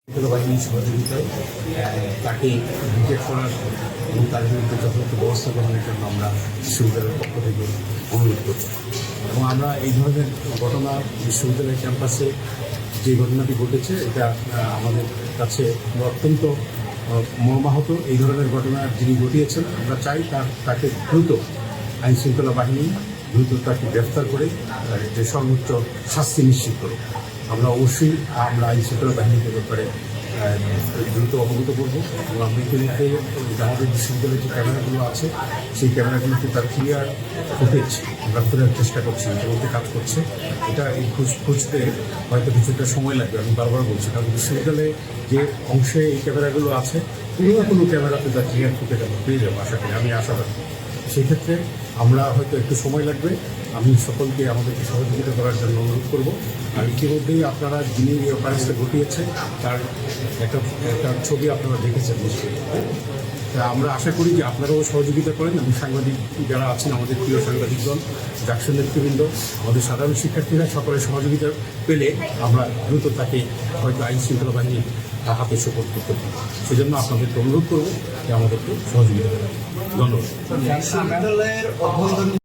বাহিনীর সহযোগিতায় তাকে ডিটেক্ট করার এবং তার বিরুদ্ধে যথাযথ ব্যবস্থা গ্রহণের জন্য আমরা বিশ্ববিদ্যালয়ের পক্ষ থেকে অনুরোধ করছি এবং আমরা এই ধরনের ঘটনা বিশ্ববিদ্যালয়ের ক্যাম্পাসে যে ঘটনাটি ঘটেছে এটা আমাদের কাছে অত্যন্ত মর্মাহত। এই ধরনের ঘটনা যিনি ঘটিয়েছেন আমরা চাই তাকে দ্রুত আইনশৃঙ্খলা বাহিনী দ্রুত তাকে গ্রেফতার করে যে সর্বোচ্চ শাস্তি নিশ্চিত করুক। আমরা অবশ্যই আইনশৃঙ্খলা বাহিনীর ব্যাপারে দ্রুত অবগত করব এবং আমরা ইতিমধ্যে আমাদের বিশ্ববিদ্যালয়ের যে ক্যামেরাগুলো আছে সেই ক্যামেরাগুলোতে তার ক্লিয়ার ফুটেজ আমরা ফেরার চেষ্টা করছি, ইতিমধ্যে কাজ করছে। এটা এই খুঁজতে হয়তো কিছুটা সময় লাগবে, আমি বারবার বলছি, কারণ বিশ্ববিদ্যালয়ে যে অংশে এই ক্যামেরাগুলো আছে কোনো না কোনো ক্যামেরাতে তার ক্লিয়ার ফুটেজ আমরা পেয়ে যাবো আশা করি, আমি আশা রাখি। সেই ক্ষেত্রে আমরা হয়তো একটু সময় লাগবে। আমি সকলকে আমাদেরকে সহযোগিতা করার জন্য অনুরোধ করব। আর ইতিমধ্যেই আপনারা যিনি এই অপারেশনটা ঘটিয়েছে তার একটা ছবি আপনারা দেখেছেন নিশ্চয়ই। তা আমরা আশা করি যে আপনারাও সহযোগিতা করেন এবং সাংবাদিক যারা আছেন, আমাদের প্রিয় সাংবাদিকগণ, জাকসু নেতৃবৃন্দ, আমাদের সাধারণ শিক্ষার্থীরা সকলের সহযোগিতা পেলে আমরা দ্রুত তাকে হয়তো আইন শৃঙ্খলা বাহিনীর হাতে সোপর্দ করতে পারি। সেজন্য আপনাদেরকে অনুরোধ করব যে আমাদেরকে সহযোগিতা করেন। ধন্যবাদ। বিশ্ববিদ্যালয়ের অভ্যন্তরীণ